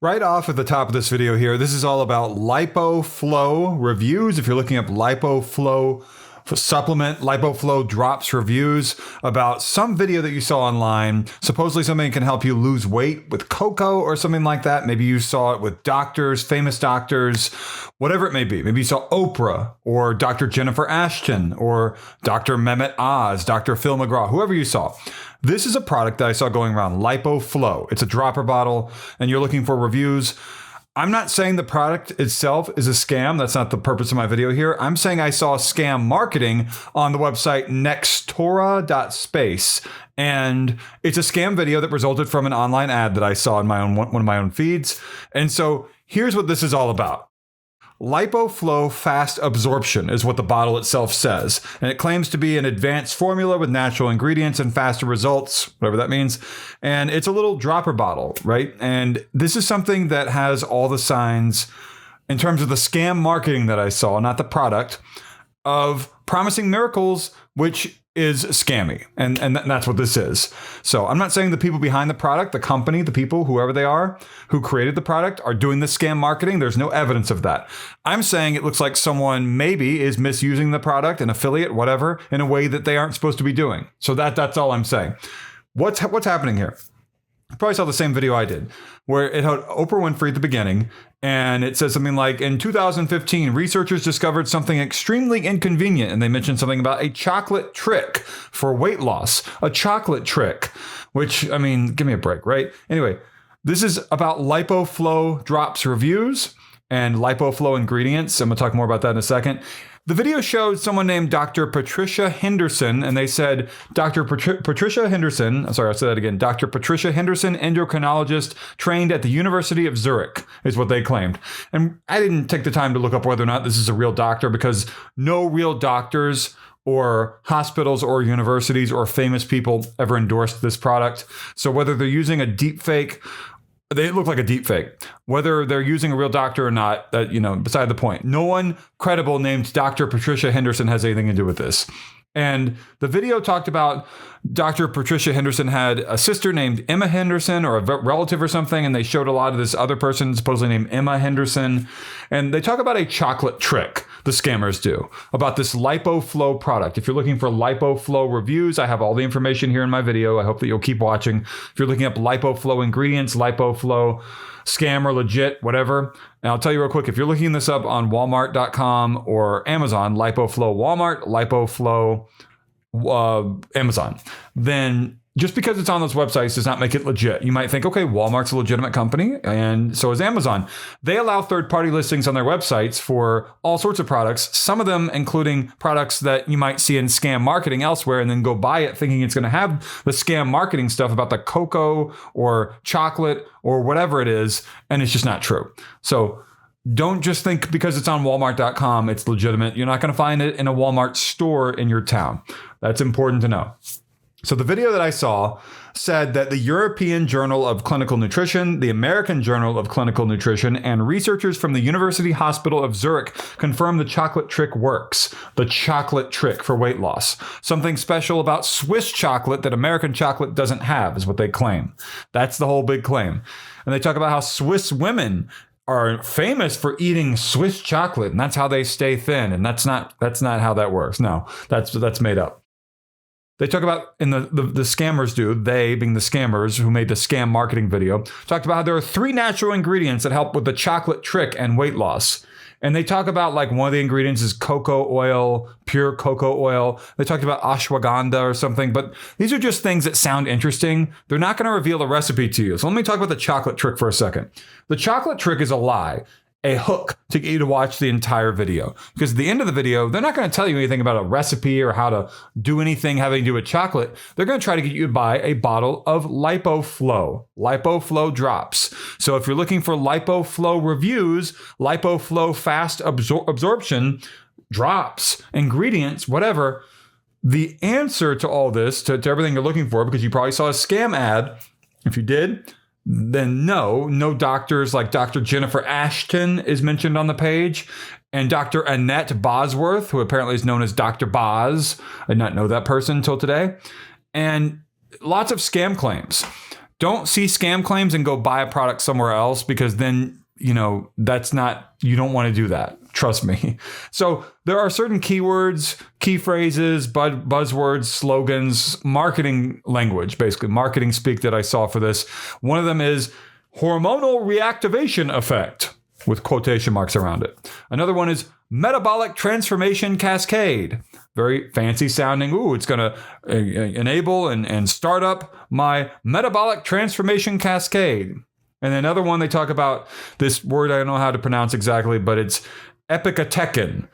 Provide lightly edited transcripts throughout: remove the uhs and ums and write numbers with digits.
Right off at the top of this video here, this is all about Lipo Flow reviews. If you're looking up Lipo Flow supplement, Lipo Flow drops reviews about some video that you saw online. Supposedly something can help you lose weight with cocoa or something like that. Maybe you saw it with doctors, famous doctors, whatever it may be. Maybe you saw Oprah or Dr. Jennifer Ashton or Dr. Mehmet Oz, Dr. Phil McGraw, whoever you saw. This is a product that I saw going around, Lipo Flow. It's a dropper bottle, and you're looking for reviews. I'm not saying the product itself is a scam. That's not the purpose of my video here. I'm saying I saw scam marketing on the website nextora.space, and it's a scam video that resulted from an online ad that I saw in one of my own feeds. And so here's what this is all about. Lipo Flow Fast Absorption is what the bottle itself says, and it claims to be an advanced formula with natural ingredients and faster results, whatever that means. And it's a little dropper bottle, right? And this is something that has all the signs in terms of the scam marketing that I saw, not the product, of promising miracles, which is scammy. And that's what this is. So I'm not saying the people behind the product, the company, the people, whoever they are, who created the product are doing the scam marketing. There's no evidence of that. I'm saying it looks like someone maybe is misusing the product, an affiliate, whatever, in a way that they aren't supposed to be doing. So that's all I'm saying. What's happening here? You probably saw the same video I did, where it had Oprah Winfrey at the beginning, and it says something like, in 2015, researchers discovered something extremely inconvenient, and they mentioned something about a chocolate trick for weight loss. A chocolate trick, which, I mean, give me a break, right? Anyway, this is about Lipo Flow drops reviews and Lipo Flow ingredients. I'm going to talk more about that in a second. The video showed someone named Dr. Patricia Henderson, and they said, Patricia Henderson, I'm sorry, I'll say that again, Dr. Patricia Henderson, endocrinologist trained at the University of Zurich, is what they claimed. And I didn't take the time to look up whether or not this is a real doctor, because no real doctors or hospitals or universities or famous people ever endorsed this product. So whether they're using a deep fake, they look like a deep fake. Whether they're using a real doctor or not, beside the point. No one credible named Dr. Patricia Henderson has anything to do with this. And the video talked about Dr. Patricia Henderson had a sister named Emma Henderson, or a relative or something, and they showed a lot of this other person supposedly named Emma Henderson. And they talk about a chocolate trick, the scammers do, about this Lipo Flow product. If you're looking for Lipo Flow reviews, I have all the information here in my video. I hope that you'll keep watching. If you're looking up Lipo Flow ingredients, Lipo Flow scam or legit, whatever. And I'll tell you real quick, if you're looking this up on Walmart.com or Amazon, Lipo Flow Walmart, Lipo Flow Amazon, then just because it's on those websites does not make it legit. You might think, okay, Walmart's a legitimate company, and so is Amazon. They allow third-party listings on their websites for all sorts of products, some of them including products that you might see in scam marketing elsewhere, and then go buy it thinking it's going to have the scam marketing stuff about the cocoa or chocolate or whatever it is, and it's just not true. So don't just think because it's on Walmart.com it's legitimate. You're not going to find it in a Walmart store in your town. That's important to know. So the video that I saw said that the European Journal of Clinical Nutrition, the American Journal of Clinical Nutrition, and researchers from the University Hospital of Zurich confirmed the chocolate trick works. The chocolate trick for weight loss. Something special about Swiss chocolate that American chocolate doesn't have is what they claim. That's the whole big claim. And they talk about how Swiss women are famous for eating Swiss chocolate, and that's how they stay thin. And that's not how that works. No, that's made up. They talk about, and the scammers do, they being the scammers who made the scam marketing video, talked about how there are 3 natural ingredients that help with the chocolate trick and weight loss. And they talk about, like, one of the ingredients is cocoa oil, pure cocoa oil. They talked about ashwagandha or something, but these are just things that sound interesting. They're not going to reveal a recipe to you. So let me talk about the chocolate trick for a second. The chocolate trick is a lie. A hook to get you to watch the entire video. Because at the end of the video, they're not going to tell you anything about a recipe or how to do anything having to do with chocolate. They're going to try to get you to buy a bottle of Lipo Flow. Lipo Flow drops. So if you're looking for Lipo Flow reviews, Lipo Flow fast absorption drops, ingredients, whatever, the answer to all this, to everything you're looking for, because you probably saw a scam ad. If you did, then no doctors like Dr. Jennifer Ashton is mentioned on the page, and Dr. Annette Bosworth, who apparently is known as Dr. Boz. I did not know that person until today. And lots of scam claims. don't see scam claims and go buy a product somewhere else, because then, you don't want to do that. Trust me. So there are certain keywords, key phrases, buzzwords, slogans, marketing language, basically marketing speak that I saw for this. One of them is hormonal reactivation effect with quotation marks around it. Another one is metabolic transformation cascade. Very fancy sounding. Ooh, it's going to enable and start up my metabolic transformation cascade. And another one, they talk about this word I don't know how to pronounce exactly, but it's epicatechen.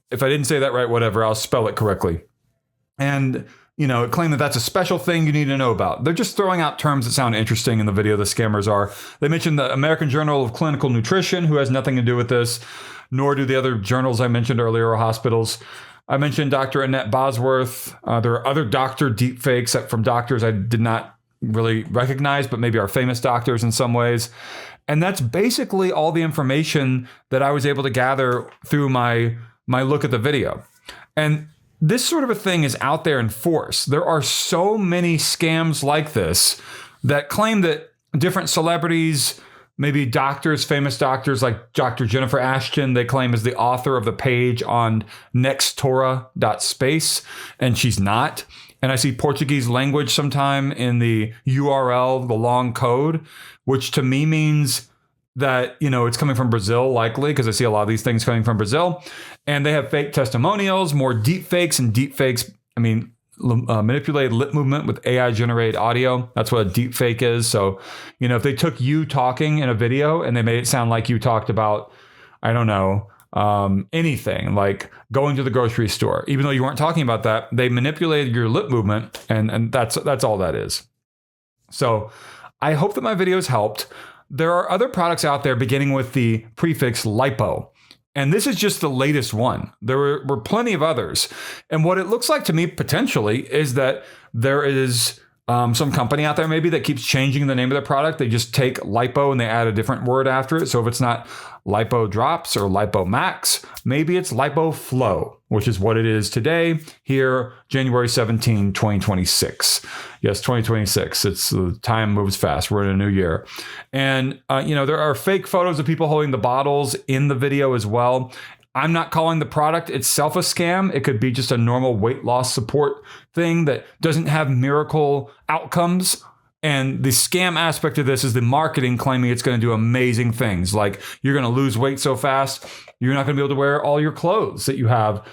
If I didn't say that right, whatever, I'll spell it correctly. And, it claimed that that's a special thing you need to know about. They're just throwing out terms that sound interesting in the video, the scammers are. They mentioned the American Journal of Clinical Nutrition, who has nothing to do with this, nor do the other journals I mentioned earlier or hospitals. I mentioned Dr. Annette Bosworth. There are other doctor deepfakes from doctors I did not really recognize, but maybe are famous doctors in some ways. And that's basically all the information that I was able to gather through my look at the video. And this sort of a thing is out there in force. There are so many scams like this that claim that different celebrities, maybe doctors, famous doctors like Dr. Jennifer Ashton, they claim is the author of the page on nextora.space, and she's not. And I see Portuguese language sometime in the URL, the long code, which to me means that, it's coming from Brazil, likely, because I see a lot of these things coming from Brazil. And they have fake testimonials, more deep fakes, manipulated lip movement with AI generated audio. That's what a deep fake is. So, if they took you talking in a video and they made it sound like you talked about, I don't know, anything like going to the grocery store, even though you weren't talking about that, they manipulated your lip movement, and that's all that is. So I hope that my videos helped. There are other products out there beginning with the prefix lipo, and this is just the latest one. There were plenty of others, and what it looks like to me potentially is that there is some company out there maybe that keeps changing the name of the product. They just take lipo and they add a different word after it. So if it's not lipo drops or lipo max, maybe it's Lipo Flow, which is what it is today, here, January 17, 2026. Yes, 2026. The time moves fast. We're in a new year. And, there are fake photos of people holding the bottles in the video as well. I'm not calling the product itself a scam. It could be just a normal weight loss support thing that doesn't have miracle outcomes. And the scam aspect of this is the marketing claiming it's going to do amazing things. Like you're going to lose weight so fast, you're not going to be able to wear all your clothes that you have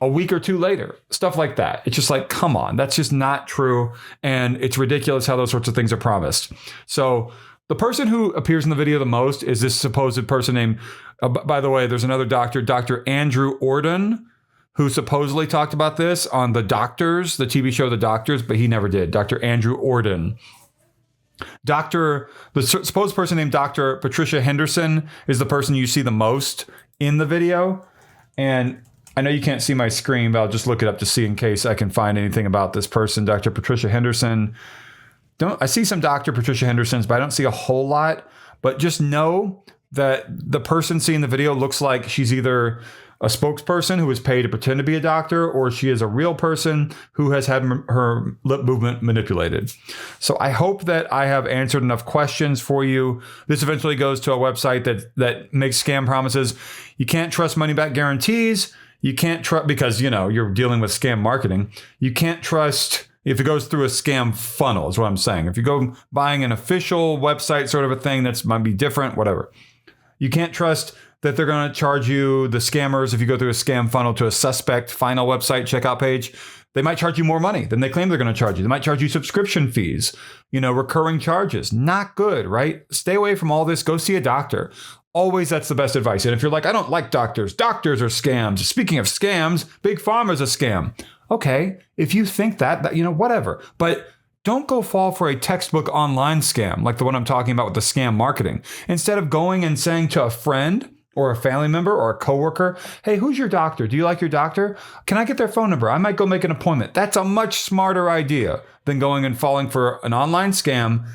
a week or two later. Stuff like that. It's just like, come on, that's just not true. And it's ridiculous how those sorts of things are promised. So the person who appears in the video the most is this supposed person named, by the way, there's another doctor, Dr. Andrew Ordon, who supposedly talked about this on The Doctors, the TV show The Doctors, but he never did. Dr. Andrew Ordon. The supposed person named Dr. Patricia Henderson is the person you see the most in the video. And I know you can't see my screen, but I'll just look it up to see in case I can find anything about this person, Dr. Patricia Henderson. I see some Dr. Patricia Hendersons, but I don't see a whole lot. But just know that the person seeing the video looks like she's either a spokesperson who is paid to pretend to be a doctor, or she is a real person who has had her lip movement manipulated. So I hope that I have answered enough questions for you. This eventually goes to a website that makes scam promises. You can't trust money back guarantees. You can't trust, because, you're dealing with scam marketing. You can't trust if it goes through a scam funnel, is what I'm saying. If you go buying an official website sort of a thing, that's might be different, whatever. You can't trust that they're going to charge you, the scammers, if you go through a scam funnel to a suspect final website checkout page, they might charge you more money than they claim they're going to charge you. They might charge you subscription fees, recurring charges. Not good, right? Stay away from all this. Go see a doctor. Always, that's the best advice. And if you're like, I don't like doctors. Doctors are scams. Speaking of scams, Big Pharma's a scam. Okay, if you think that, whatever. But don't go fall for a textbook online scam like the one I'm talking about with the scam marketing. Instead of going and saying to a friend or a family member or a coworker, hey, who's your doctor? Do you like your doctor? Can I get their phone number? I might go make an appointment. That's a much smarter idea than going and falling for an online scam.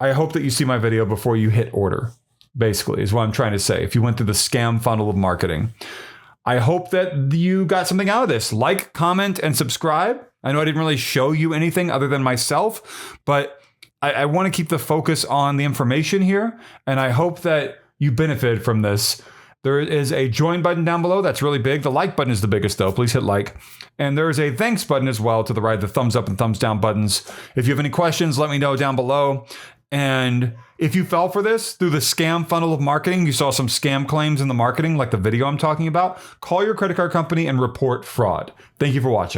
I hope that you see my video before you hit order, basically, is what I'm trying to say. If you went through the scam funnel of marketing. I hope that you got something out of this. Like, comment, and subscribe. I know I didn't really show you anything other than myself, but I want to keep the focus on the information here, and I hope that you benefit from this. There is a join button down below. That's really big. The like button is the biggest though. Please hit like. And there's a thanks button as well to the right, the thumbs up and thumbs down buttons. If you have any questions, let me know down below. And if you fell for this through the scam funnel of marketing, you saw some scam claims in the marketing, like the video I'm talking about, call your credit card company and report fraud. Thank you for watching.